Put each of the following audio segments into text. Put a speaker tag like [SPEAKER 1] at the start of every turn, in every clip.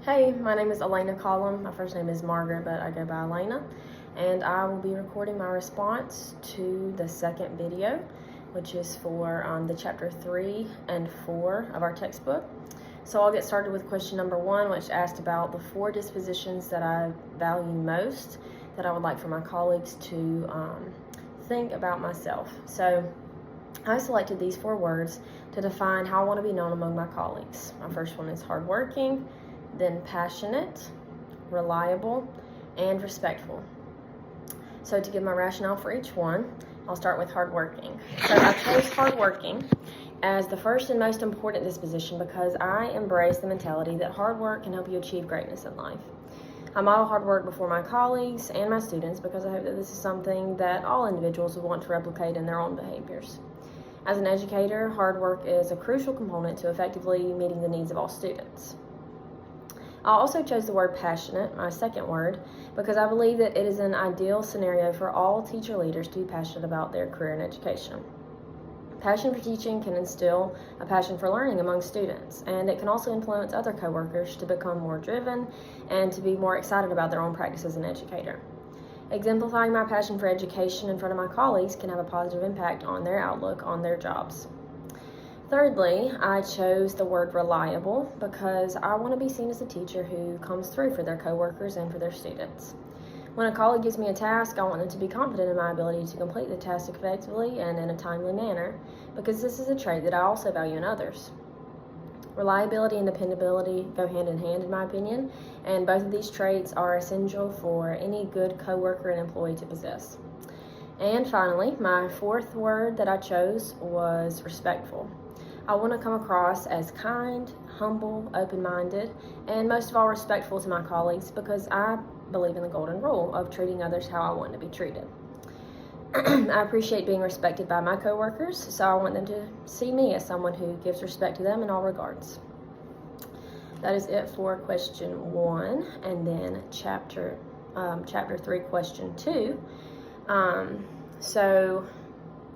[SPEAKER 1] Hey, my name is Alaina Collum. My first name is Margaret, but I go by Alaina. And I will be recording my response to the second video, which is for the chapter 3 and 4 of our textbook. So I'll get started with question number 1, which asked about the 4 dispositions that I value most that I would like for my colleagues to think about myself. So I selected these 4 words to define how I want to be known among my colleagues. My first one is hardworking, then passionate, reliable, and respectful. So to give my rationale for each one, I'll start with hardworking. So I chose hardworking as the first and most important disposition because I embrace the mentality that hard work can help you achieve greatness in life. I model hard work before my colleagues and my students because I hope that this is something that all individuals would want to replicate in their own behaviors. As an educator, hard work is a crucial component to effectively meeting the needs of all students. I also chose the word passionate, my second word, because I believe that it is an ideal scenario for all teacher leaders to be passionate about their career in education. Passion for teaching can instill a passion for learning among students, and it can also influence other coworkers to become more driven and to be more excited about their own practice as an educator. Exemplifying my passion for education in front of my colleagues can have a positive impact on their outlook on their jobs. Thirdly, I chose the word reliable because I want to be seen as a teacher who comes through for their coworkers and for their students. When a colleague gives me a task, I want them to be confident in my ability to complete the task effectively and in a timely manner because this is a trait that I also value in others. Reliability and dependability go hand in hand in my opinion, and both of these traits are essential for any good coworker and employee to possess. And finally, my fourth word that I chose was respectful. I want to come across as kind, humble, open-minded, and most of all respectful to my colleagues because I believe in the golden rule of treating others how I want to be treated. I appreciate being respected by my coworkers, so I want them to see me as someone who gives respect to them in all regards. That is it for question 1, and then chapter 3, question 2. So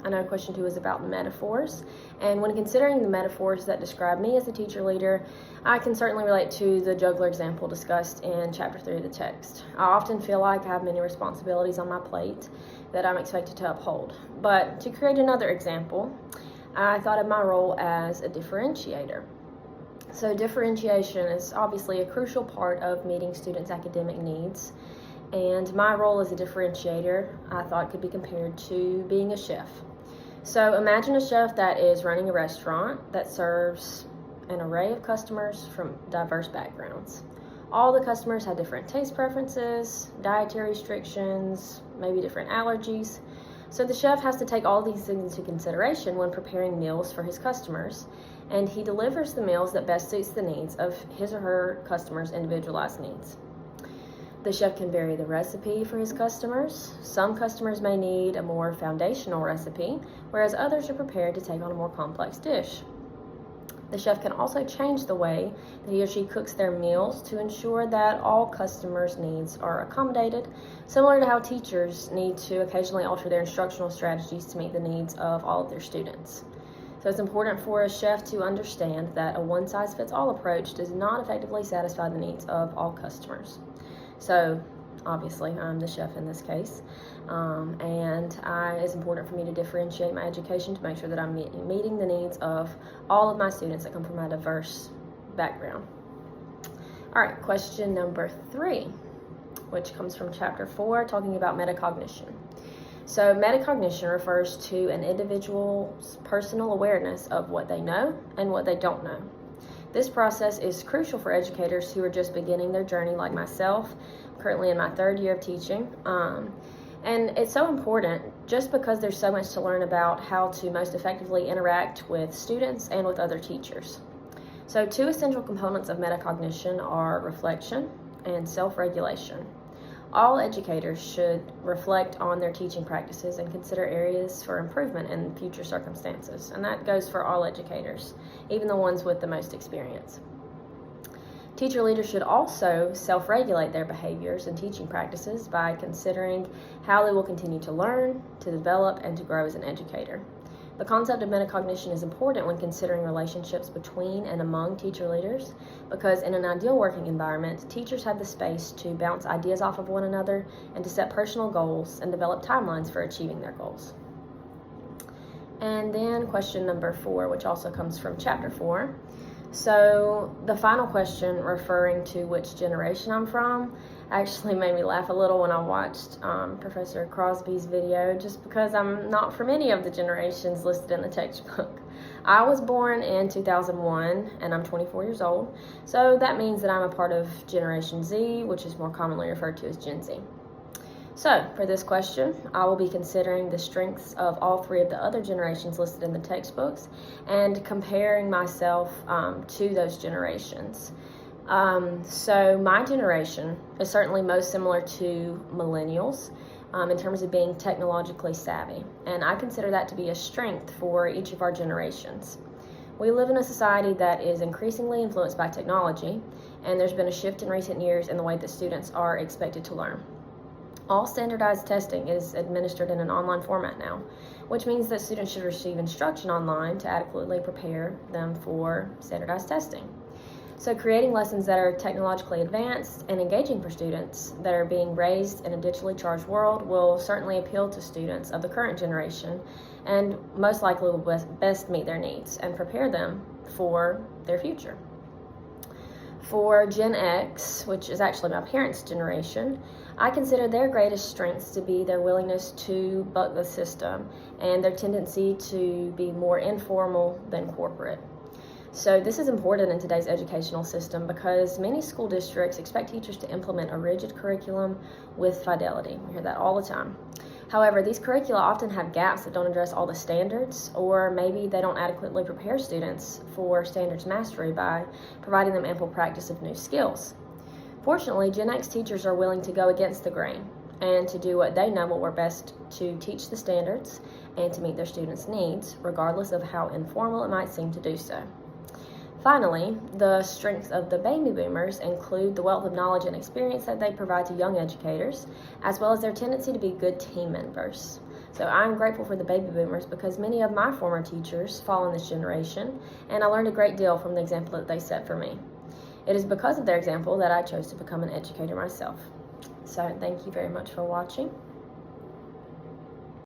[SPEAKER 1] I know question 2 is about metaphors, and when considering the metaphors that describe me as a teacher leader, I can certainly relate to the juggler example discussed in chapter 3 of the text. I often feel like I have many responsibilities on my plate that I'm expected to uphold, but to create another example, I thought of my role as a differentiator. So differentiation is obviously a crucial part of meeting students' academic needs, and my role as a differentiator I thought could be compared to being a chef. So imagine a chef that is running a restaurant that serves an array of customers from diverse backgrounds. All the customers have different taste preferences, dietary restrictions, maybe different allergies. So the chef has to take all these things into consideration when preparing meals for his customers, and he delivers the meals that best suits the needs of his or her customers' individualized needs. The chef can vary the recipe for his customers. Some customers may need a more foundational recipe, whereas others are prepared to take on a more complex dish. The chef can also change the way that he or she cooks their meals to ensure that all customers' needs are accommodated, similar to how teachers need to occasionally alter their instructional strategies to meet the needs of all of their students. So it's important for a chef to understand that a one-size-fits-all approach does not effectively satisfy the needs of all customers. So obviously I'm the chef in this case, and it's important for me to differentiate my education to make sure that I'm meeting the needs of all of my students that come from a diverse background. All right, question number 3, which comes from chapter 4, talking about metacognition. So metacognition refers to an individual's personal awareness of what they know and what they don't know. This process is crucial for educators who are just beginning their journey like myself. I'm currently in my 3rd year of teaching. And it's so important just because there's so much to learn about how to most effectively interact with students and with other teachers. So 2 essential components of metacognition are reflection and self-regulation. All educators should reflect on their teaching practices and consider areas for improvement in future circumstances. And that goes for all educators, even the ones with the most experience. Teacher leaders should also self-regulate their behaviors and teaching practices by considering how they will continue to learn, to develop, and to grow as an educator. The concept of metacognition is important when considering relationships between and among teacher leaders, because in an ideal working environment, teachers have the space to bounce ideas off of one another and to set personal goals and develop timelines for achieving their goals. And then question number 4, which also comes from chapter 4. So the final question, referring to which generation I'm from, actually made me laugh a little when I watched Professor Crosby's video, just because I'm not from any of the generations listed in the textbook. I was born in 2001 and I'm 24 years old, so that means that I'm a part of Generation Z, which is more commonly referred to as Gen Z. So, for this question, I will be considering the strengths of all 3 of the other generations listed in the textbooks and comparing myself to those generations. So, my generation is certainly most similar to millennials in terms of being technologically savvy, and I consider that to be a strength for each of our generations. We live in a society that is increasingly influenced by technology, and there's been a shift in recent years in the way that students are expected to learn. All standardized testing is administered in an online format now, which means that students should receive instruction online to adequately prepare them for standardized testing. So creating lessons that are technologically advanced and engaging for students that are being raised in a digitally charged world will certainly appeal to students of the current generation and most likely will best meet their needs and prepare them for their future. For Gen X, which is actually my parents' generation, I consider their greatest strengths to be their willingness to buck the system and their tendency to be more informal than corporate. So this is important in today's educational system because many school districts expect teachers to implement a rigid curriculum with fidelity. We hear that all the time. However, these curricula often have gaps that don't address all the standards, or maybe they don't adequately prepare students for standards mastery by providing them ample practice of new skills. Fortunately, Gen X teachers are willing to go against the grain and to do what they know will work best to teach the standards and to meet their students' needs, regardless of how informal it might seem to do so. Finally, the strengths of the baby boomers include the wealth of knowledge and experience that they provide to young educators, as well as their tendency to be good team members. So I'm grateful for the baby boomers because many of my former teachers fall in this generation, and I learned a great deal from the example that they set for me. It is because of their example that I chose to become an educator myself. So thank you very much for watching.